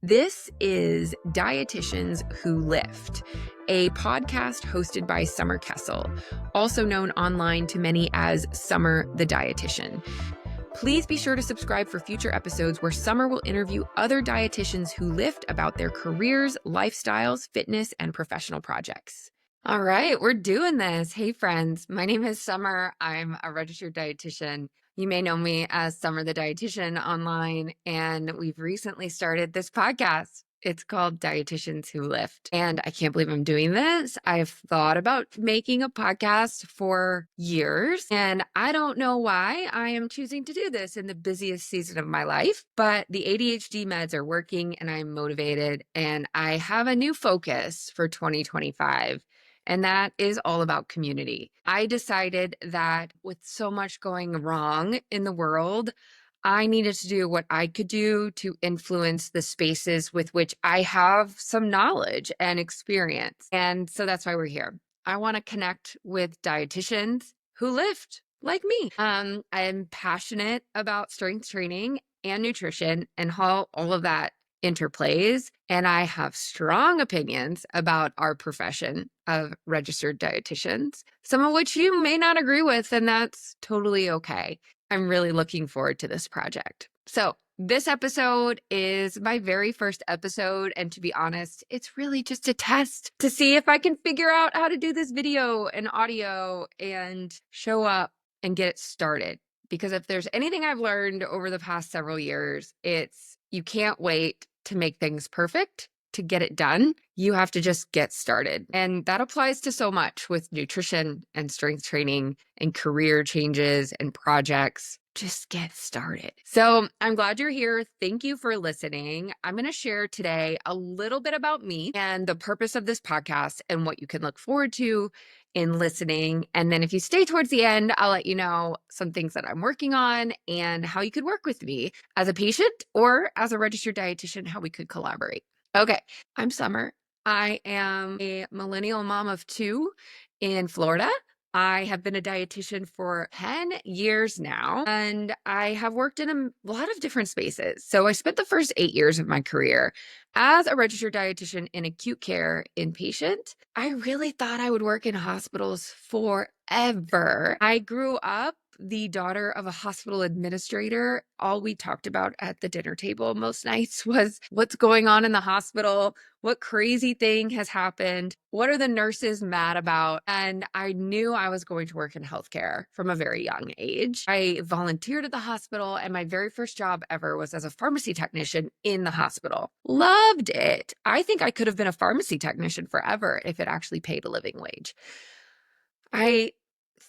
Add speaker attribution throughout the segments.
Speaker 1: This is Dietitians Who Lift, a podcast hosted by Summer Kessel, also known online to many as Summer the Dietitian. Please be sure to subscribe for future episodes where Summer will interview other dietitians who lift about their careers, lifestyles, fitness, and professional projects. All right, we're doing this. Hey, friends. My name is Summer. I'm a registered dietitian. You may know me as Summer the Dietitian online, and we've recently started this podcast. It's called Dietitians Who Lift, and I can't believe I'm doing this. I've thought about making a podcast for years, and I don't know why I am choosing to do this in the busiest season of my life, but the ADHD meds are working, and I'm motivated, and I have a new focus for 2025. And that is all about community. I decided that with so much going wrong in the world, I needed to do what I could do to influence the spaces with which I have some knowledge and experience. And so that's why we're here. I want to connect with dietitians who lift like me. I'm passionate about strength training and nutrition and how all of that interplays. And I have strong opinions about our profession of registered dietitians, some of which you may not agree with, and that's totally okay. I'm really looking forward to this project. So this episode is my very first episode. And to be honest, it's really just a test to see if I can figure out how to do this video and audio and show up and get it started. Because if there's anything I've learned over the past several years, it's you can't wait to make things perfect to get it done. You have to just get started. And that applies to so much with nutrition and strength training and career changes and projects. Just get started. So I'm glad you're here. Thank you for listening. I'm going to share today a little bit about me and the purpose of this podcast and what you can look forward to in listening. And then if you stay towards the end, I'll let you know some things that I'm working on and how you could work with me as a patient or as a registered dietitian, how we could collaborate. Okay, I'm Summer. I am a millennial mom of two in Florida. I have been a dietitian for 10 years now, and I have worked in a lot of different spaces. So I spent the first 8 years of my career as a registered dietitian in acute care inpatient. I really thought I would work in hospitals forever. I grew up the daughter of a hospital administrator. All we talked about at the dinner table most nights was what's going on in the hospital, what crazy thing has happened, what are the nurses mad about? And I knew I was going to work in healthcare from a very young age. I volunteered at the hospital, and my very first job ever was as a pharmacy technician in the hospital. Loved it. I think I could have been a pharmacy technician forever if it actually paid a living wage.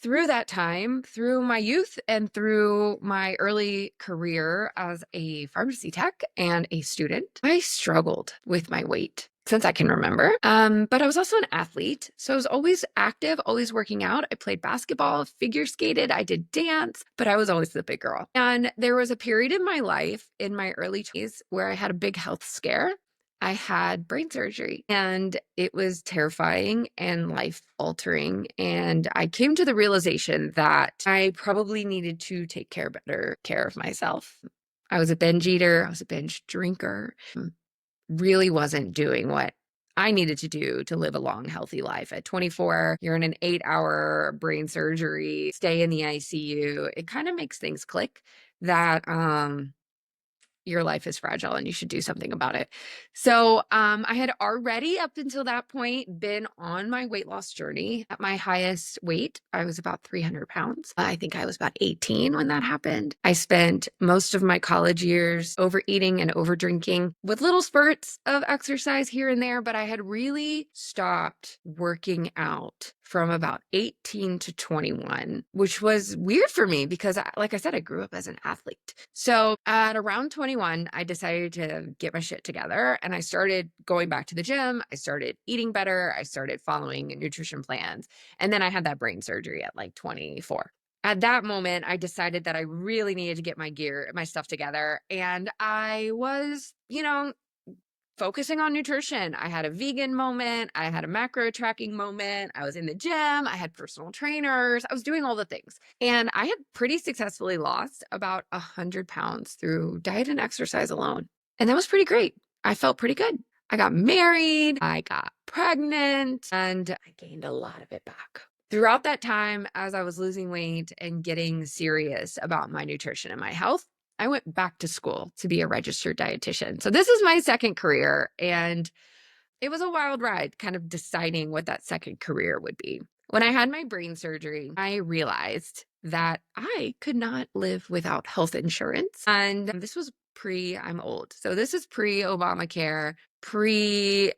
Speaker 1: Through that time, through my youth and through my early career as a pharmacy tech and a student, I struggled with my weight since I can remember. But I was also an athlete. So I was always active, always working out. I played basketball, figure skated, I did dance, but I was always the big girl. And there was a period in my life in my early 20s where I had a big health scare. I had brain surgery, and it was terrifying and life altering. And I came to the realization that I probably needed to take better care of myself. I was a binge eater. I was a binge drinker. Really wasn't doing what I needed to do to live a long, healthy life. At 24, you're in an 8-hour brain surgery, stay in the ICU. It kind of makes things click that, your life is fragile and you should do something about it. So I had already up until that point been on my weight loss journey. At my highest weight, I was about 300 pounds. I think I was about 18 when that happened. I spent most of my college years overeating and overdrinking with little spurts of exercise here and there, but I had really stopped working out from about 18 to 21, which was weird for me because, like I said, I grew up as an athlete. So at around 21, I decided to get my shit together and I started going back to the gym. I started eating better. I started following nutrition plans. And then I had that brain surgery at like 24. At that moment, I decided that I really needed to get my stuff together. And I was, focusing on nutrition. I had a vegan moment. I had a macro tracking moment. I was in the gym. I had personal trainers. I was doing all the things. And I had pretty successfully lost about 100 pounds through diet and exercise alone. And that was pretty great. I felt pretty good. I got married, I got pregnant, and I gained a lot of it back. Throughout that time, as I was losing weight and getting serious about my nutrition and my health, I went back to school to be a registered dietitian. So this is my second career, and it was a wild ride, kind of deciding what that second career would be. When I had my brain surgery, I realized that I could not live without health insurance. And this was I'm old. So this is pre Obamacare, pre,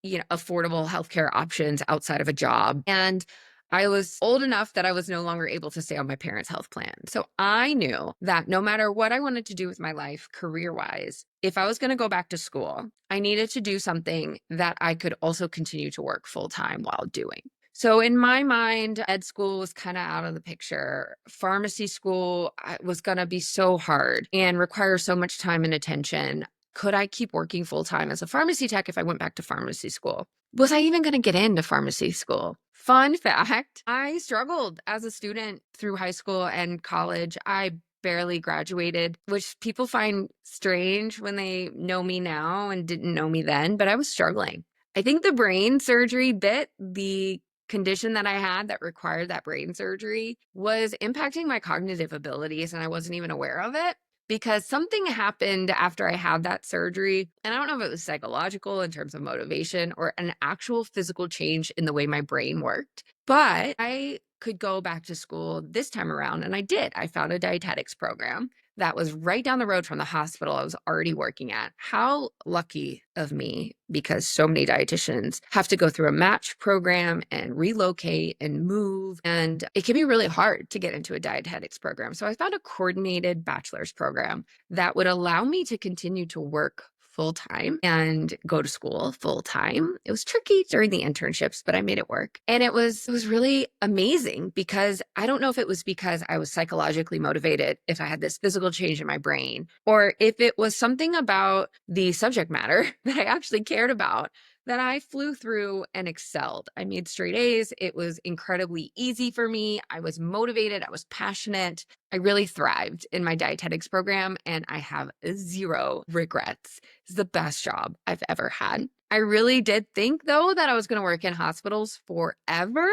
Speaker 1: affordable healthcare options outside of a job. And I was old enough that I was no longer able to stay on my parents' health plan. So I knew that no matter what I wanted to do with my life career wise, if I was going to go back to school, I needed to do something that I could also continue to work full time while doing. So in my mind, ed school was kind of out of the picture. Pharmacy school was going to be so hard and require so much time and attention. Could I keep working full time as a pharmacy tech if I went back to pharmacy school? Was I even going to get into pharmacy school? Fun fact, I struggled as a student through high school and college. I barely graduated, which people find strange when they know me now and didn't know me then, but I was struggling. I think the brain surgery bit, the condition that I had that required that brain surgery, was impacting my cognitive abilities, and I wasn't even aware of it because something happened after I had that surgery. And I don't know if it was psychological in terms of motivation or an actual physical change in the way my brain worked. But I could go back to school this time around, and I did. I found a dietetics program that was right down the road from the hospital I was already working at. How lucky of me, because so many dietitians have to go through a match program and relocate and move. And it can be really hard to get into a dietetics program. So I found a coordinated bachelor's program that would allow me to continue to work full time and go to school full time. It was tricky during the internships, but I made it work. And it was really amazing because I don't know if it was because I was psychologically motivated, if I had this physical change in my brain, or if it was something about the subject matter that I actually cared about, that I flew through and excelled. I made straight A's. It was incredibly easy for me. I was motivated. I was passionate. I really thrived in my dietetics program, and I have zero regrets. It's the best job I've ever had. I really did think, though, that I was going to work in hospitals forever.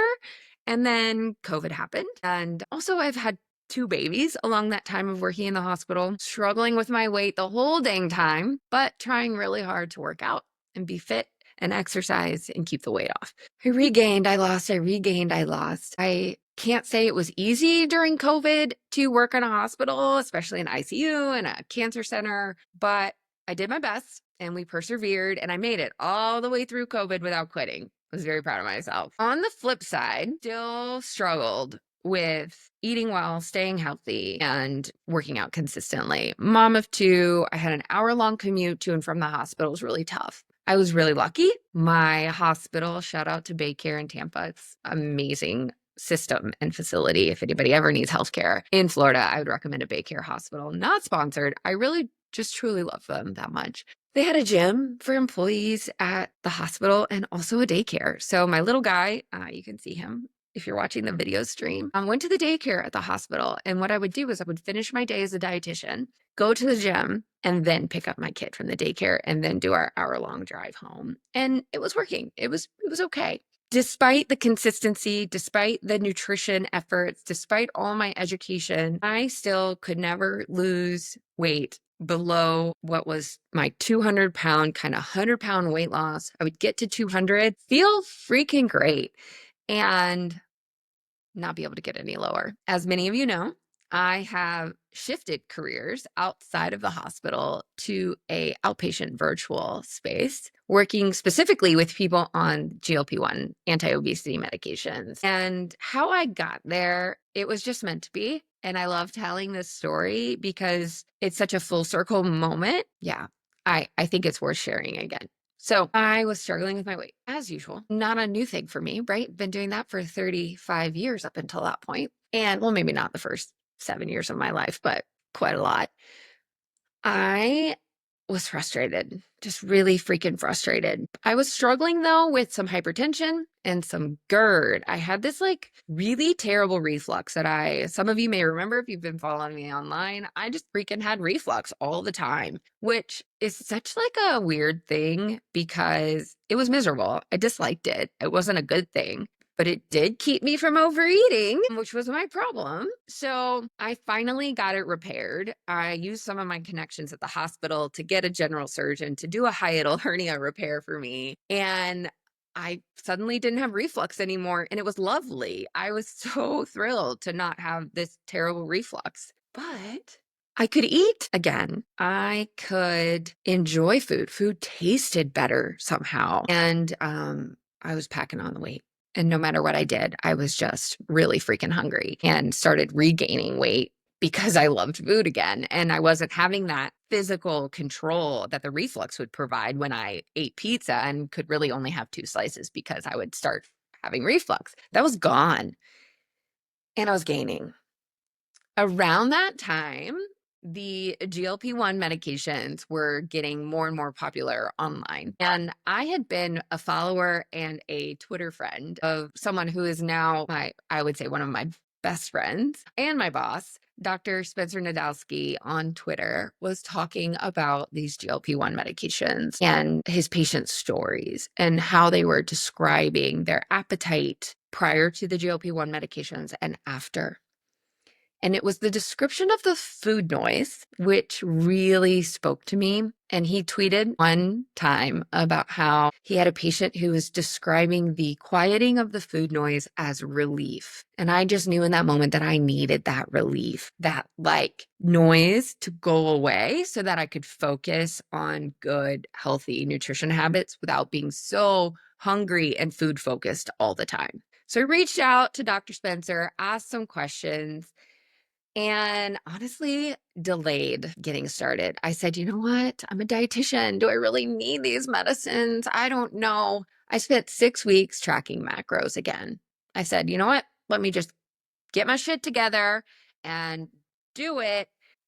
Speaker 1: And then COVID happened. And also, I've had two babies along that time of working in the hospital, struggling with my weight the whole dang time, but trying really hard to work out and be fit and exercise and keep the weight off. I regained, I lost, I regained, I lost. I can't say it was easy during COVID to work in a hospital, especially an ICU and a cancer center, but I did my best and we persevered and I made it all the way through COVID without quitting. I was very proud of myself. On the flip side, still struggled with eating well, staying healthy, and working out consistently. Mom of two, I had an hour-long commute to and from the hospital. It was really tough. I was really lucky. My hospital, shout out to Baycare in Tampa. It's amazing system and facility. If anybody ever needs healthcare in Florida, I would recommend a Baycare hospital. Not sponsored. I really just truly love them that much. They had a gym for employees at the hospital and also a daycare. So my little guy, you can see him if you're watching the video stream, went to the daycare at the hospital. And what I would do is I would finish my day as a dietitian, go to the gym, and then pick up my kid from the daycare and then do our hour-long drive home. And it was working. It was okay. Despite the consistency, despite the nutrition efforts, despite all my education, I still could never lose weight below what was my 200-pound, kind of 100-pound weight loss. I would get to 200, feel freaking great, and not be able to get any lower. As many of you know, I have shifted careers outside of the hospital to a outpatient virtual space, working specifically with people on GLP-1 anti-obesity medications. And how I got there, it was just meant to be. And I love telling this story because it's such a full circle moment. Yeah, I think it's worth sharing again. So I was struggling with my weight as usual. Not a new thing for me, right? Been doing that for 35 years up until that point. And well, maybe not the first 7 years of my life, but quite a lot. I was frustrated, just really freaking frustrated. I was struggling though with some hypertension and some GERD. I had this like really terrible reflux that some of you may remember if you've been following me online. I just freaking had reflux all the time, which is such like a weird thing because it was miserable. I disliked it. It wasn't a good thing. But it did keep me from overeating, which was my problem. So I finally got it repaired. I used some of my connections at the hospital to get a general surgeon to do a hiatal hernia repair for me. And I suddenly didn't have reflux anymore. And it was lovely. I was so thrilled to not have this terrible reflux. But I could eat again. I could enjoy food. Food tasted better somehow. And I was packing on the weight. And no matter what I did, I was just really freaking hungry and started regaining weight because I loved food again. And I wasn't having that physical control that the reflux would provide when I ate pizza and could really only have 2 slices because I would start having reflux. That was gone. And I was gaining. Around that time, the GLP-1 medications were getting more and more popular online. And I had been a follower and a Twitter friend of someone who is now I would say one of my best friends and my boss, Dr. Spencer Nadolsky on Twitter, was talking about these GLP-1 medications and his patient stories and how they were describing their appetite prior to the GLP-1 medications and after. And it was the description of the food noise, which really spoke to me. And he tweeted one time about how he had a patient who was describing the quieting of the food noise as relief. And I just knew in that moment that I needed that relief, that like noise to go away so that I could focus on good, healthy nutrition habits without being so hungry and food focused all the time. So I reached out to Dr. Spencer, asked some questions, and honestly delayed getting started. I said, you know what? I'm a dietitian. Do I really need these medicines? I don't know. I spent 6 weeks tracking macros again. I said, you know what? Let me just get my shit together and do it.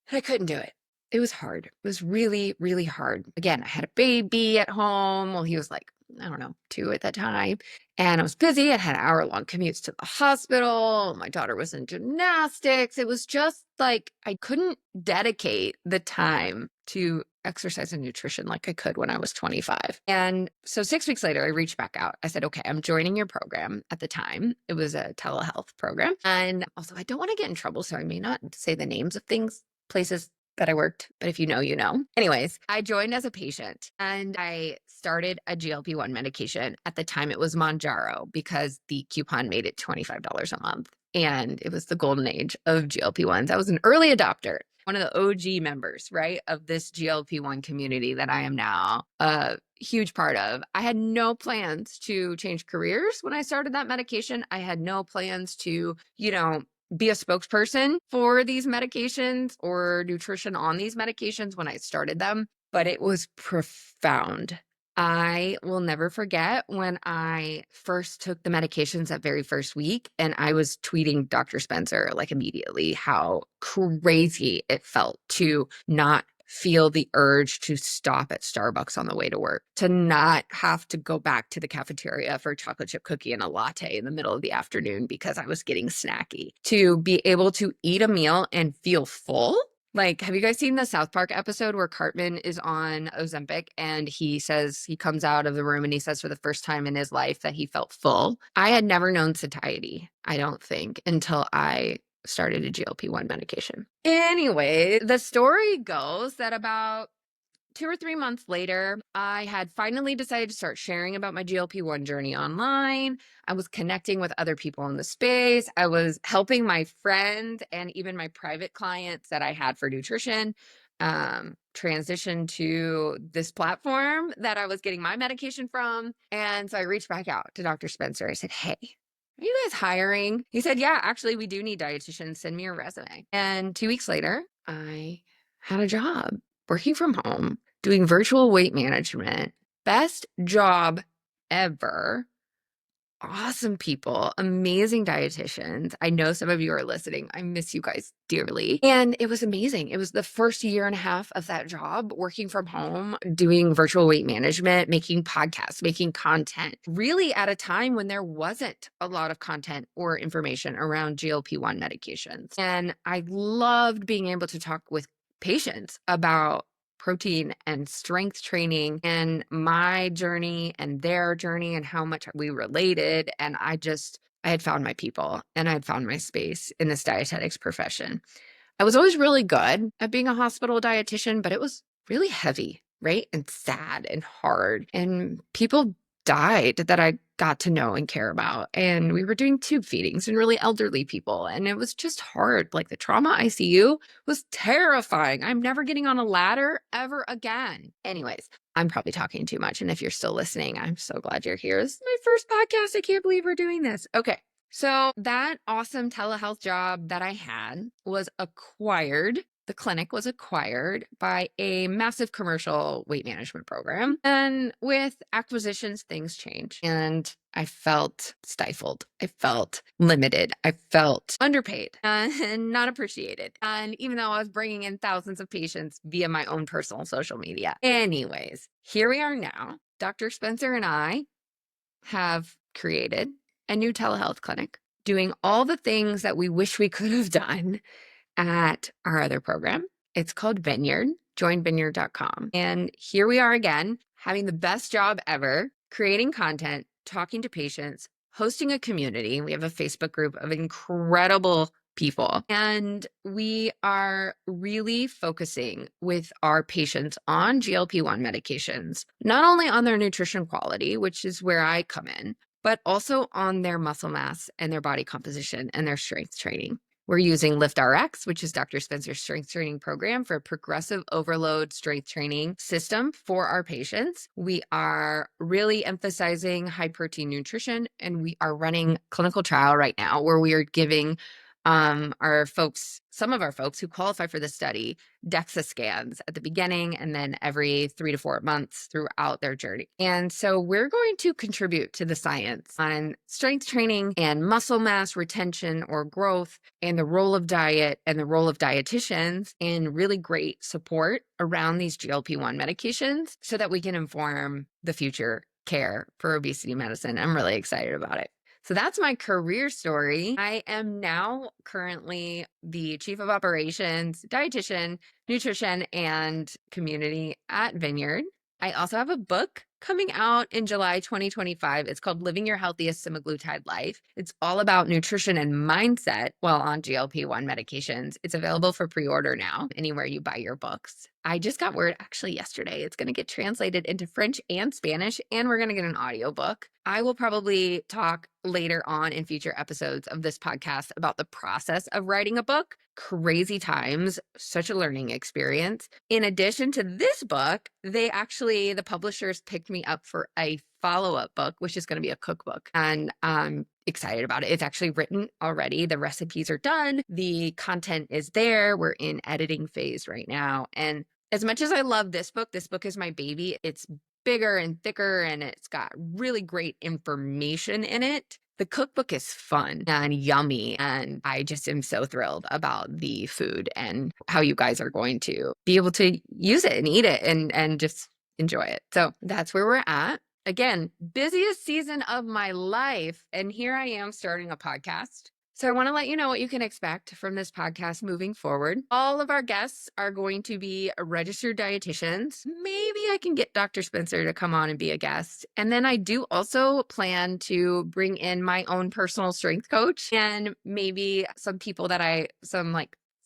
Speaker 1: And I couldn't do it. It was hard. It was really, really hard. Again, I had a baby at home. Well, he was like, I don't know, 2 at that time. And I was busy. I had hour-long commutes to the hospital. My daughter was in gymnastics. It was just like I couldn't dedicate the time to exercise and nutrition like I could when I was 25. And so 6 weeks later, I reached back out. I said, okay, I'm joining your program. At the time, it was a telehealth program. And also, I don't want to get in trouble, so I may not say the names of things, places that I worked, but if you know, you know. Anyways, I joined as a patient and I started a GLP-1 medication. At the time, it was Monjaro because the coupon made it $25 a month. And it was the golden age of GLP-1s. I was an early adopter, one of the OG members, right, of this GLP-1 community that I am now a huge part of. I had no plans to change careers when I started that medication. I had no plans to, be a spokesperson for these medications or nutrition on these medications when I started them, but it was profound. I will never forget when I first took the medications that very first week, and I was tweeting Dr. Spencer like immediately how crazy it felt to not feel the urge to stop at Starbucks on the way to work, to not have to go back to the cafeteria for a chocolate chip cookie and a latte in the middle of the afternoon because I was getting snacky, to be able to eat a meal and feel full. Like, have you guys seen the South Park episode where Cartman is on Ozempic and he comes out of the room and he says for the first time in his life that he felt full? I had never known satiety, I don't think, until I started a GLP-1 medication. Anyway, the story goes that about 2 or 3 months later, I had finally decided to start sharing about my GLP-1 journey online. I was connecting with other people in the space. I was helping my friends and even my private clients that I had for nutrition transition to this platform that I was getting my medication from. And so I reached back out to Dr. Spencer. I said, hey, are you guys hiring? He said, yeah, actually, we do need dietitians. Send me your resume. And 2 weeks later, I had a job working from home, doing virtual weight management. Best job ever. awesome people, amazing dietitians. I know some of you are listening. I miss you guys dearly. And it was amazing. It was the first year and a half of that job, working from home, doing virtual weight management, making podcasts, making content, really at a time when there wasn't a lot of content or information around GLP-1 medications. And I loved being able to talk with patients about protein and strength training and my journey and their journey and how much we related. And I had found my people and I had found my space in this dietetics profession. I was always really good at being a hospital dietitian, but it was really heavy, right? And sad and hard. And people died that I got to know and care about. And we were doing tube feedings and really elderly people. And it was just hard. Like the trauma ICU was terrifying. I'm never getting on a ladder ever again. Anyways, I'm probably talking too much. And if you're still listening, I'm so glad you're here. This is my first podcast. I can't believe we're doing this. Okay. So that awesome telehealth job that I had was acquired. The clinic was acquired by a massive commercial weight management program. And with acquisitions, things change. And I felt stifled. I felt limited. I felt underpaid and not appreciated. And even though I was bringing in thousands of patients via my own personal social media. Anyways, here we are now. Dr. Spencer and I have created a new telehealth clinic doing all the things that we wish we could have done at our other program. It's called Vineyard, join.Vineyard.com. And here we are again, having the best job ever, creating content, talking to patients, hosting a community. We have a Facebook group of incredible people. And we are really focusing with our patients on GLP-1 medications, not only on their nutrition quality, which is where I come in, but also on their muscle mass and their body composition and their strength training. We're using LiftRx, which is Dr. Spencer's strength training program for a progressive overload strength training system for our patients. We are really emphasizing high protein nutrition, and we are running clinical trial right now where we are giving some of our folks who qualify for the study, DEXA scans at the beginning and then every 3 to 4 months throughout their journey. And so we're going to contribute to the science on strength training and muscle mass retention or growth and the role of diet and the role of dietitians and really great support around these GLP-1 medications so that we can inform the future care for obesity medicine. I'm really excited about it. So that's my career story. I am now currently the chief of operations, dietitian, nutrition, and community at Vineyard. I also have a book coming out in July 2025. It's called Living Your Healthiest Semaglutide Life. It's all about nutrition and mindset while on GLP-1 medications. It's available for pre-order now, anywhere you buy your books. I just got word actually yesterday. It's going to get translated into French and Spanish, and we're going to get an audiobook. I will probably talk later on in future episodes of this podcast about the process of writing a book. Crazy times, such a learning experience. In addition to this book, the publishers picked me up for a follow-up book, which is going to be a cookbook. And I'm excited about it. It's actually written already. The recipes are done. The content is there. We're in editing phase right now. And as much as I love this book is my baby. It's bigger and thicker and it's got really great information in it. The cookbook is fun and yummy, and I just am so thrilled about the food and how you guys are going to be able to use it and eat it and just enjoy it. So that's where we're at. Again, busiest season of my life, and here I am starting a podcast. So I want to let you know what you can expect from this podcast moving forward. All of our guests are going to be registered dietitians. Maybe I can get Dr. Spencer to come on and be a guest. And then I do also plan to bring in my own personal strength coach and maybe some people some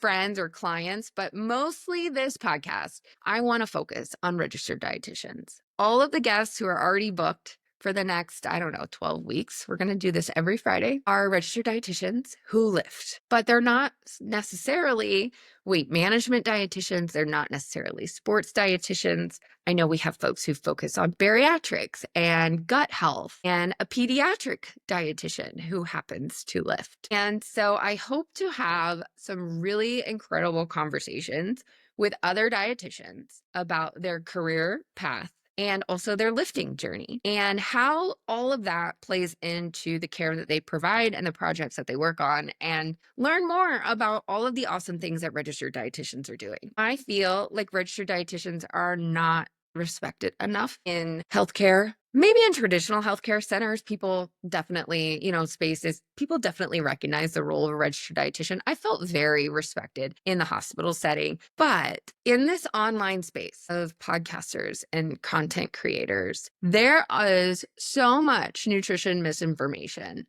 Speaker 1: friends or clients, but mostly this podcast, I want to focus on registered dietitians. All of the guests who are already booked for the next, 12 weeks, we're going to do this every Friday, are registered dietitians who lift, but they're not necessarily weight management dietitians. They're not necessarily sports dietitians. I know we have folks who focus on bariatrics and gut health and a pediatric dietitian who happens to lift. And so I hope to have some really incredible conversations with other dietitians about their career path and also their lifting journey, and how all of that plays into the care that they provide and the projects that they work on, and learn more about all of the awesome things that registered dietitians are doing. I feel like registered dietitians are not respected enough in healthcare. Maybe in traditional healthcare centers, people definitely, spaces, people definitely recognize the role of a registered dietitian. I felt very respected in the hospital setting. But in this online space of podcasters and content creators, there is so much nutrition misinformation.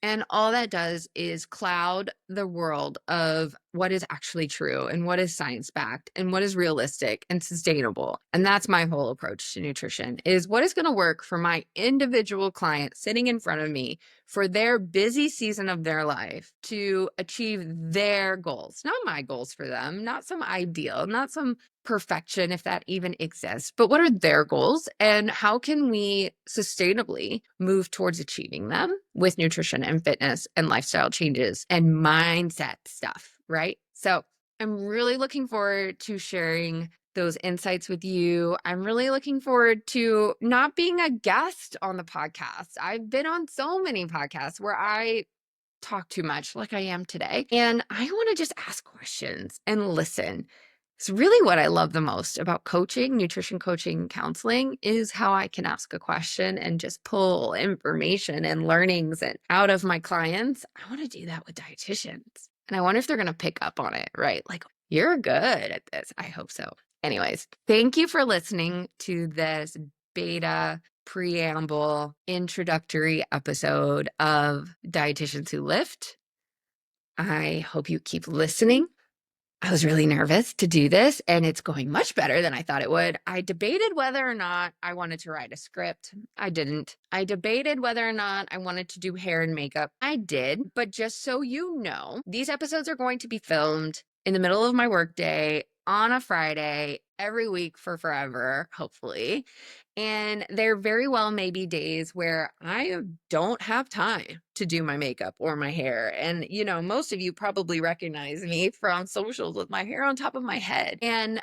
Speaker 1: And all that does is cloud the world of what is actually true and what is science backed and what is realistic and sustainable. And that's my whole approach to nutrition, is what is going to work for my individual client sitting in front of me for their busy season of their life to achieve their goals, not my goals for them, not some ideal, not some perfection, if that even exists, but what are their goals and how can we sustainably move towards achieving them with nutrition and fitness and lifestyle changes and mindset stuff, right? So I'm really looking forward to sharing those insights with you. I'm really looking forward to not being a guest on the podcast. I've been on so many podcasts where I talk too much like I am today, and I want to just ask questions and listen. It's really what I love the most about coaching, nutrition coaching, counseling, is how I can ask a question and just pull information and learnings and out of my clients. I want to do that with dietitians. And I wonder if they're going to pick up on it, right? Like, you're good at this. I hope so. Anyways, thank you for listening to this beta preamble introductory episode of Dietitians Who Lift. I hope you keep listening. I was really nervous to do this, and it's going much better than I thought it would. I debated whether or not I wanted to write a script. I didn't. I debated whether or not I wanted to do hair and makeup. I did, but just so you know, these episodes are going to be filmed in the middle of my workday on a Friday every week for forever, hopefully. And there very well may be days where I don't have time to do my makeup or my hair. And, most of you probably recognize me from socials with my hair on top of my head. And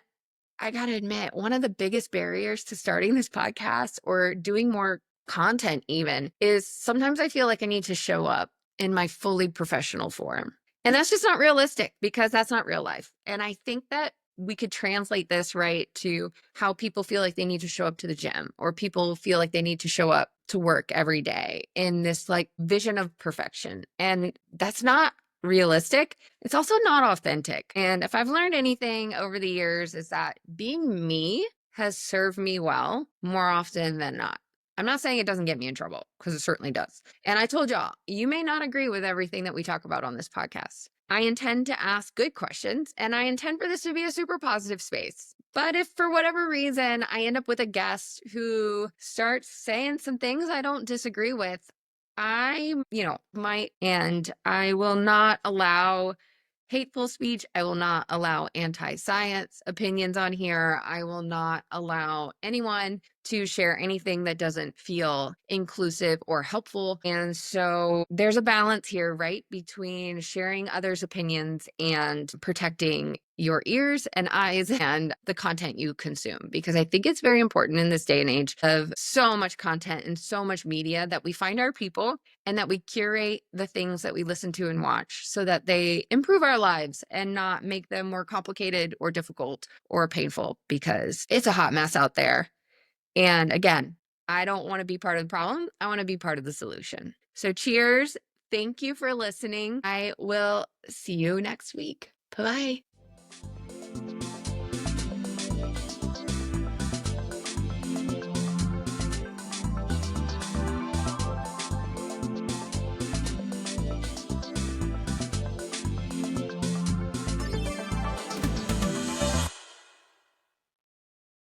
Speaker 1: I got to admit, one of the biggest barriers to starting this podcast or doing more content even is sometimes I feel like I need to show up in my fully professional form. And that's just not realistic because that's not real life. And I think that we could translate this right to how people feel like they need to show up to the gym, or people feel like they need to show up to work every day in this like vision of perfection. And that's not realistic. It's also not authentic. And if I've learned anything over the years, is that being me has served me well more often than not. I'm not saying it doesn't get me in trouble, because it certainly does. And I told y'all, you may not agree with everything that we talk about on this podcast. I intend to ask good questions, and I intend for this to be a super positive space. But if for whatever reason I end up with a guest who starts saying some things I don't disagree with, I, might, and I will not allow hateful speech. I will not allow anti-science opinions on here. I will not allow anyone to share anything that doesn't feel inclusive or helpful. And so there's a balance here, right, between sharing others' opinions and protecting your ears and eyes and the content you consume. Because I think it's very important in this day and age of so much content and so much media that we find our people and that we curate the things that we listen to and watch so that they improve our lives and not make them more complicated or difficult or painful, because it's a hot mess out there. And again, I don't want to be part of the problem. I want to be part of the solution. So cheers. Thank you for listening. I will see you next week. Bye-bye.